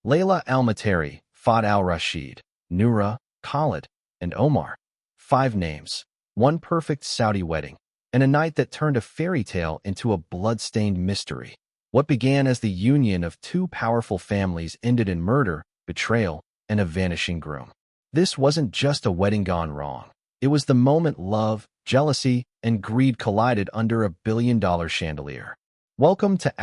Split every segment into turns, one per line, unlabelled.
Layla Al-Mutairi, Fahd Al-Rashid, Noura, Khalid, and Omar. 5 names, one perfect Saudi wedding, and a night that turned a fairy tale into a blood-stained mystery. What began as the union of 2 powerful families ended in murder, betrayal, and a vanishing groom. This wasn't just a wedding gone wrong. It was the moment love, jealousy, and greed collided under a billion-dollar chandelier. Welcome to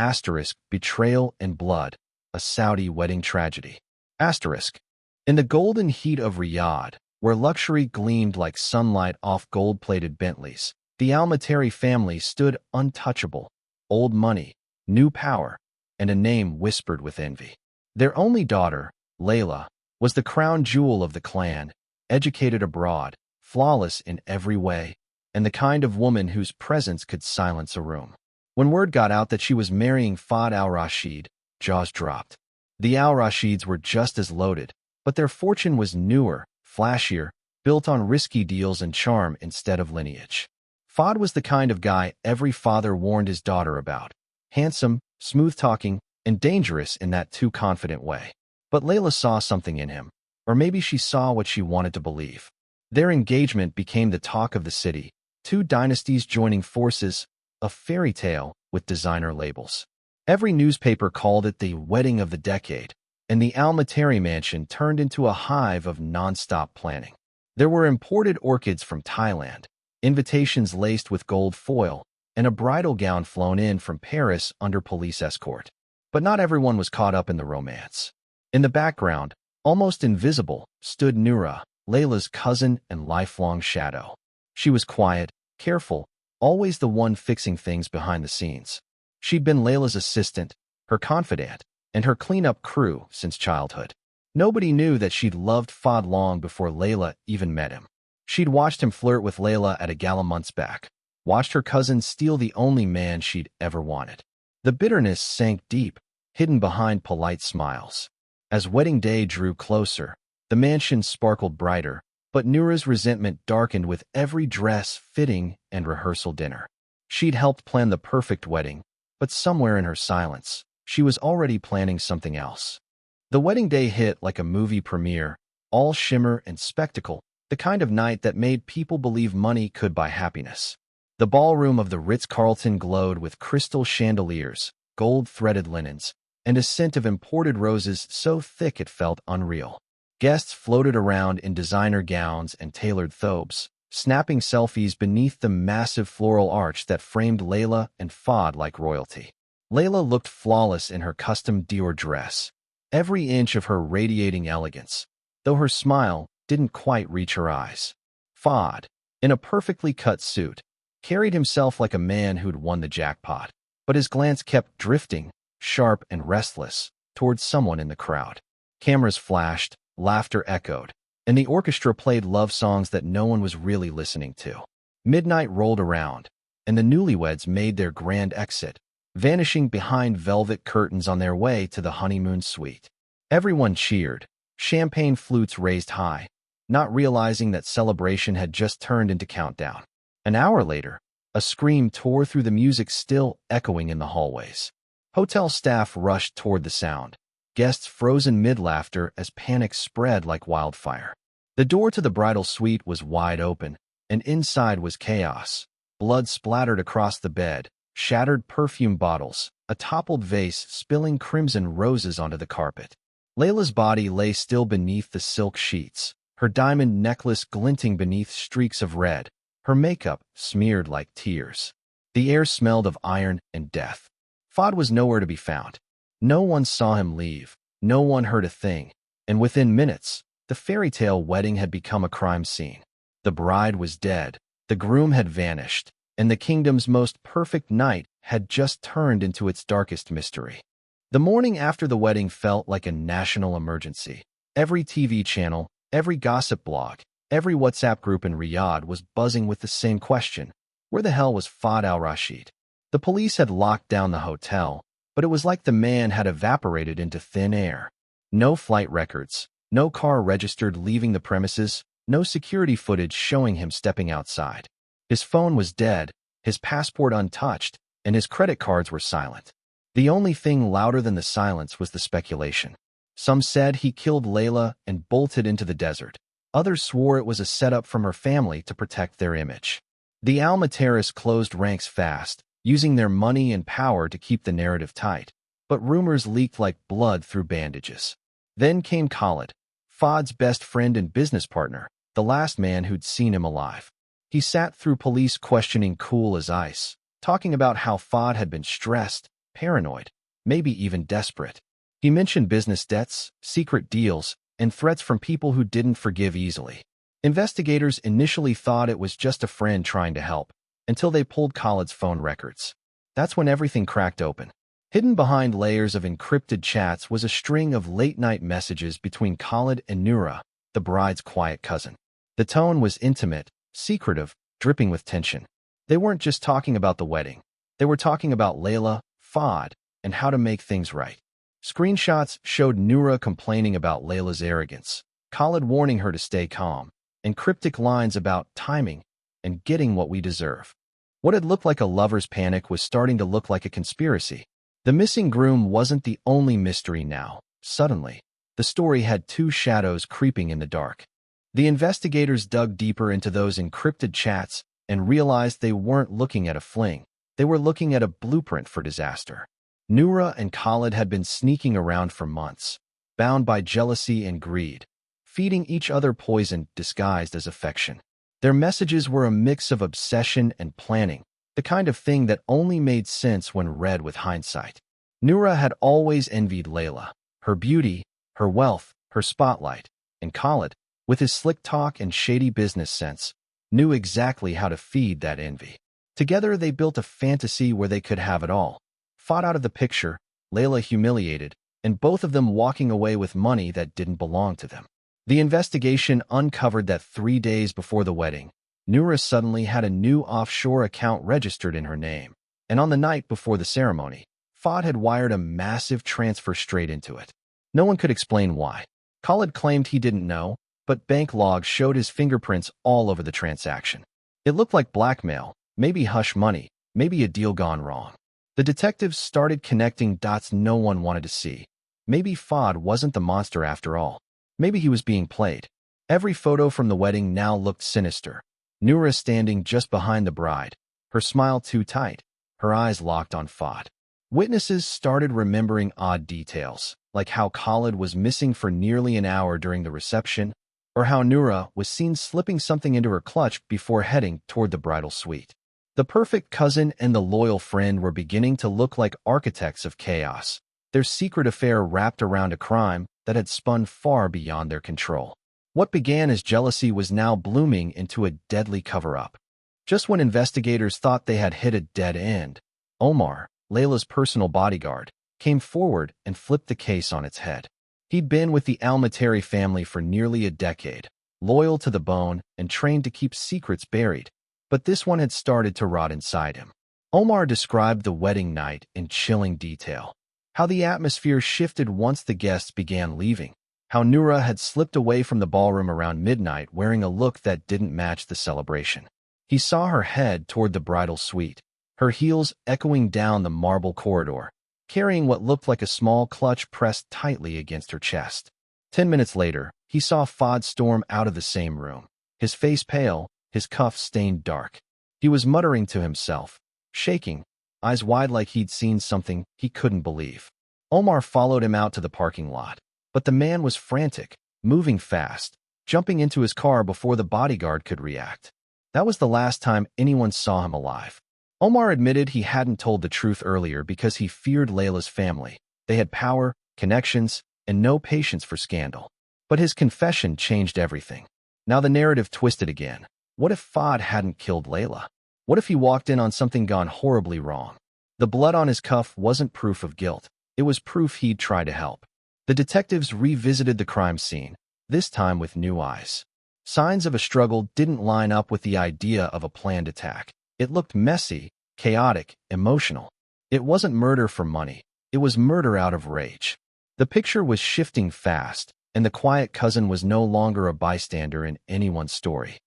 Betrayal and Blood, a Saudi wedding tragedy. In the golden heat of Riyadh, where luxury gleamed like sunlight off gold-plated Bentleys, the Al-Mutairi family stood untouchable. Old money, new power, and a name whispered with envy. Their only daughter, Layla, was the crown jewel of the clan, educated abroad, flawless in every way, and the kind of woman whose presence could silence a room. When word got out that she was marrying Fahd Al-Rashid, jaws dropped. The Al-Rashids were just as loaded, but their fortune was newer, flashier, built on risky deals and charm instead of lineage. Fahd was the kind of guy every father warned his daughter about. Handsome, smooth-talking, and dangerous in that too confident way. But Layla saw something in him, or maybe she saw what she wanted to believe. Their engagement became the talk of the city, 2 dynasties joining forces, a fairy tale with designer labels. Every newspaper called it the wedding of the decade, and the Al-Mutairi mansion turned into a hive of non-stop planning. There were imported orchids from Thailand, invitations laced with gold foil, and a bridal gown flown in from Paris under police escort. But not everyone was caught up in the romance. In the background, almost invisible, stood Noura, Layla's cousin and lifelong shadow. She was quiet, careful, always the one fixing things behind the scenes. She'd been Layla's assistant, her confidant, and her cleanup crew since childhood. Nobody knew that she'd loved Fahd long before Layla even met him. She'd watched him flirt with Layla at a gala months back, watched her cousin steal the only man she'd ever wanted. The bitterness sank deep, hidden behind polite smiles. As wedding day drew closer, the mansion sparkled brighter, but Noura's resentment darkened with every dress, fitting, and rehearsal dinner. She'd helped plan the perfect wedding, but somewhere in her silence, she was already planning something else. The wedding day hit like a movie premiere, all shimmer and spectacle, the kind of night that made people believe money could buy happiness. The ballroom of the Ritz-Carlton glowed with crystal chandeliers, gold-threaded linens, and a scent of imported roses so thick it felt unreal. Guests floated around in designer gowns and tailored thobes, snapping selfies beneath the massive floral arch that framed Layla and Fahd like royalty. Layla looked flawless in her custom Dior dress, every inch of her radiating elegance, though her smile didn't quite reach her eyes. Fahd, in a perfectly cut suit, carried himself like a man who'd won the jackpot, but his glance kept drifting, sharp and restless, towards someone in the crowd. Cameras flashed, laughter echoed, and the orchestra played love songs that no one was really listening to. Midnight rolled around, and the newlyweds made their grand exit, vanishing behind velvet curtains on their way to the honeymoon suite. Everyone cheered, champagne flutes raised high, not realizing that celebration had just turned into countdown. An hour later, a scream tore through the music still echoing in the hallways. Hotel staff rushed toward the sound, guests frozen mid-laughter as panic spread like wildfire. The door to the bridal suite was wide open, and inside was chaos. Blood splattered across the bed, shattered perfume bottles, a toppled vase spilling crimson roses onto the carpet. Layla's body lay still beneath the silk sheets, her diamond necklace glinting beneath streaks of red, her makeup smeared like tears. The air smelled of iron and death. Fahd was nowhere to be found. No one saw him leave, no one heard a thing, and within minutes, the fairy tale wedding had become a crime scene. The bride was dead, the groom had vanished, and the kingdom's most perfect night had just turned into its darkest mystery. The morning after the wedding felt like a national emergency. Every TV channel, every gossip blog, every WhatsApp group in Riyadh was buzzing with the same question: where the hell was Fahd Al-Rashid? The police had locked down the hotel, but it was like the man had evaporated into thin air. No flight records, no car registered leaving the premises, no security footage showing him stepping outside. His phone was dead, his passport untouched, and his credit cards were silent. The only thing louder than the silence was the speculation. Some said he killed Layla and bolted into the desert. Others swore it was a setup from her family to protect their image. The Al-Mutairis closed ranks fast, using their money and power to keep the narrative tight. But rumors leaked like blood through bandages. Then came Khalid, Fahd's best friend and business partner, the last man who'd seen him alive. He sat through police questioning cool as ice, talking about how Fahd had been stressed, paranoid, maybe even desperate. He mentioned business debts, secret deals, and threats from people who didn't forgive easily. Investigators initially thought it was just a friend trying to help, until they pulled Khalid's phone records. That's when everything cracked open. Hidden behind layers of encrypted chats was a string of late-night messages between Khalid and Noura, the bride's quiet cousin. The tone was intimate, secretive, dripping with tension. They weren't just talking about the wedding. They were talking about Layla, Fahd, and how to make things right. Screenshots showed Noura complaining about Layla's arrogance, Khalid warning her to stay calm, and cryptic lines about timing and getting what we deserve. What had looked like a lover's panic was starting to look like a conspiracy. The missing groom wasn't the only mystery now. Suddenly, the story had two shadows creeping in the dark. The investigators dug deeper into those encrypted chats and realized they weren't looking at a fling. They were looking at a blueprint for disaster. Noura and Khalid had been sneaking around for months, bound by jealousy and greed, feeding each other poison disguised as affection. Their messages were a mix of obsession and planning, the kind of thing that only made sense when read with hindsight. Noura had always envied Layla, her beauty, her wealth, her spotlight, and Khalid, with his slick talk and shady business sense, knew exactly how to feed that envy. Together they built a fantasy where they could have it all. Fought out of the picture, Layla humiliated, and both of them walking away with money that didn't belong to them. The investigation uncovered that 3 days before the wedding, Noura suddenly had a new offshore account registered in her name, and on the night before the ceremony, Fahd had wired a massive transfer straight into it. No one could explain why. Khalid claimed he didn't know, but bank logs showed his fingerprints all over the transaction. It looked like blackmail, maybe hush money, maybe a deal gone wrong. The detectives started connecting dots no one wanted to see. Maybe Fahd wasn't the monster after all. Maybe he was being played. Every photo from the wedding now looked sinister. Noura standing just behind the bride, her smile too tight, her eyes locked on Fahd. Witnesses started remembering odd details, like how Khalid was missing for nearly an hour during the reception, or how Noura was seen slipping something into her clutch before heading toward the bridal suite. The perfect cousin and the loyal friend were beginning to look like architects of chaos, their secret affair wrapped around a crime that had spun far beyond their control. What began as jealousy was now blooming into a deadly cover-up. Just when investigators thought they had hit a dead end, Omar, Layla's personal bodyguard, came forward and flipped the case on its head. He'd been with the Al-Mutairi family for nearly a decade, loyal to the bone and trained to keep secrets buried. But this one had started to rot inside him. Omar described the wedding night in chilling detail. How the atmosphere shifted once the guests began leaving. How Noura had slipped away from the ballroom around midnight wearing a look that didn't match the celebration. He saw her head toward the bridal suite, her heels echoing down the marble corridor, carrying what looked like a small clutch pressed tightly against her chest. 10 minutes later, he saw Fahd storm out of the same room, his face pale, his cuffs stained dark. He was muttering to himself, shaking, eyes wide like he'd seen something he couldn't believe. Omar followed him out to the parking lot, but the man was frantic, moving fast, jumping into his car before the bodyguard could react. That was the last time anyone saw him alive. Omar admitted he hadn't told the truth earlier because he feared Layla's family. They had power, connections, and no patience for scandal. But his confession changed everything. Now the narrative twisted again. What if Fahd hadn't killed Layla? What if he walked in on something gone horribly wrong? The blood on his cuff wasn't proof of guilt. It was proof he'd tried to help. The detectives revisited the crime scene, this time with new eyes. Signs of a struggle didn't line up with the idea of a planned attack. It looked messy, chaotic, emotional. It wasn't murder for money. It was murder out of rage. The picture was shifting fast, and the quiet cousin was no longer a bystander in anyone's story.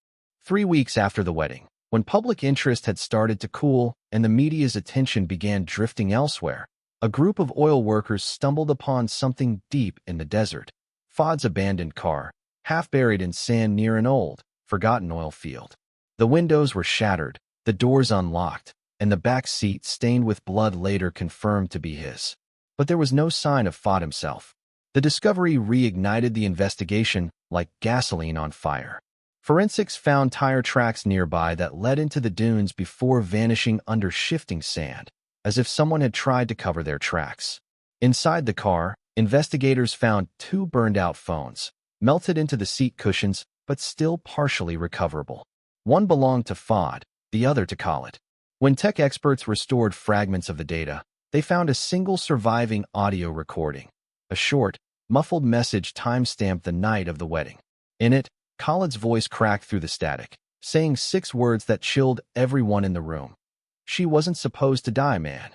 3 weeks after the wedding, when public interest had started to cool and the media's attention began drifting elsewhere, a group of oil workers stumbled upon something deep in the desert. Fahd's abandoned car, half buried in sand near an old, forgotten oil field. The windows were shattered, the doors unlocked, and the back seat stained with blood later confirmed to be his. But there was no sign of Fahd himself. The discovery reignited the investigation like gasoline on fire. Forensics found tire tracks nearby that led into the dunes before vanishing under shifting sand, as if someone had tried to cover their tracks. Inside the car, investigators found 2 burned-out phones, melted into the seat cushions but still partially recoverable. One belonged to Fahd, the other to Khalid. When tech experts restored fragments of the data, they found a single surviving audio recording, a short, muffled message time-stamped the night of the wedding. In it, Khalid's voice cracked through the static, saying 6 words that chilled everyone in the room. "She wasn't supposed to die, man."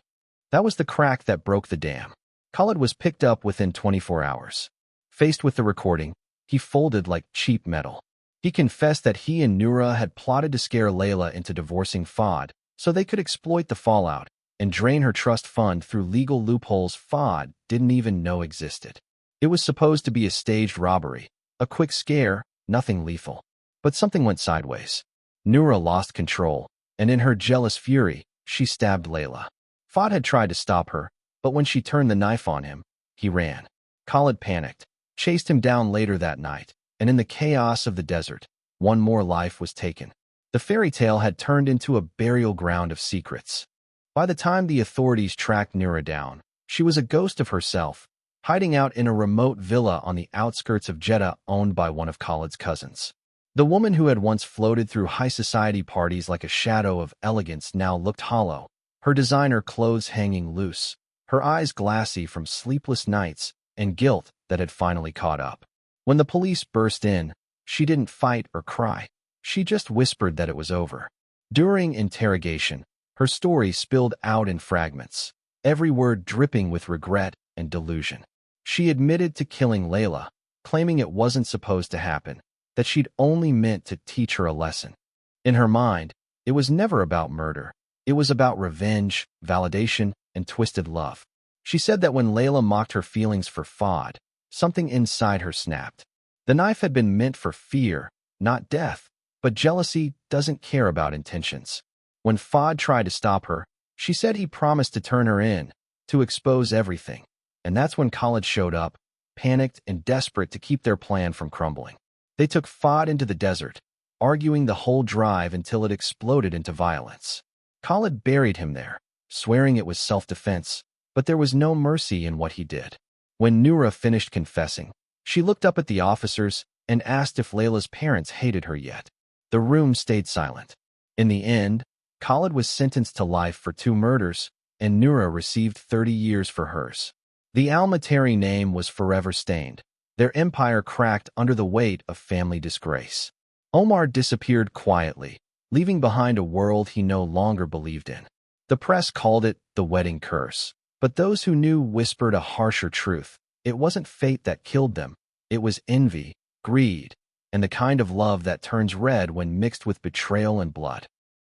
That was the crack that broke the dam. Khalid was picked up within 24 hours. Faced with the recording, he folded like cheap metal. He confessed that he and Noura had plotted to scare Layla into divorcing Fahd so they could exploit the fallout and drain her trust fund through legal loopholes Fahd didn't even know existed. It was supposed to be a staged robbery, a quick scare, nothing lethal. But something went sideways. Noura lost control, and in her jealous fury, she stabbed Layla. Fahd had tried to stop her, but when she turned the knife on him, he ran. Khalid panicked, chased him down later that night, and in the chaos of the desert, one more life was taken. The fairy tale had turned into a burial ground of secrets. By the time the authorities tracked Noura down, she was a ghost of herself, hiding out in a remote villa on the outskirts of Jeddah owned by one of Khalid's cousins. The woman who had once floated through high society parties like a shadow of elegance now looked hollow, her designer clothes hanging loose, her eyes glassy from sleepless nights and guilt that had finally caught up. When the police burst in, she didn't fight or cry. She just whispered that it was over. During interrogation, her story spilled out in fragments, every word dripping with regret and delusion. She admitted to killing Layla, claiming it wasn't supposed to happen, that she'd only meant to teach her a lesson. In her mind, it was never about murder. It was about revenge, validation, and twisted love. She said that when Layla mocked her feelings for Fahd, something inside her snapped. The knife had been meant for fear, not death, but jealousy doesn't care about intentions. When Fahd tried to stop her, she said he promised to turn her in, to expose everything. And that's when Khalid showed up, panicked and desperate to keep their plan from crumbling. They took Fahd into the desert, arguing the whole drive until it exploded into violence. Khalid buried him there, swearing it was self-defense, but there was no mercy in what he did. When Noura finished confessing, she looked up at the officers and asked if Layla's parents hated her yet. The room stayed silent. In the end, Khalid was sentenced to life for 2 murders, and Noura received 30 years for hers. The Al-Mutairi name was forever stained. Their empire cracked under the weight of family disgrace. Omar disappeared quietly, leaving behind a world he no longer believed in. The press called it the wedding curse, but those who knew whispered a harsher truth. It wasn't fate that killed them. It was envy, greed, and the kind of love that turns red when mixed with betrayal and blood.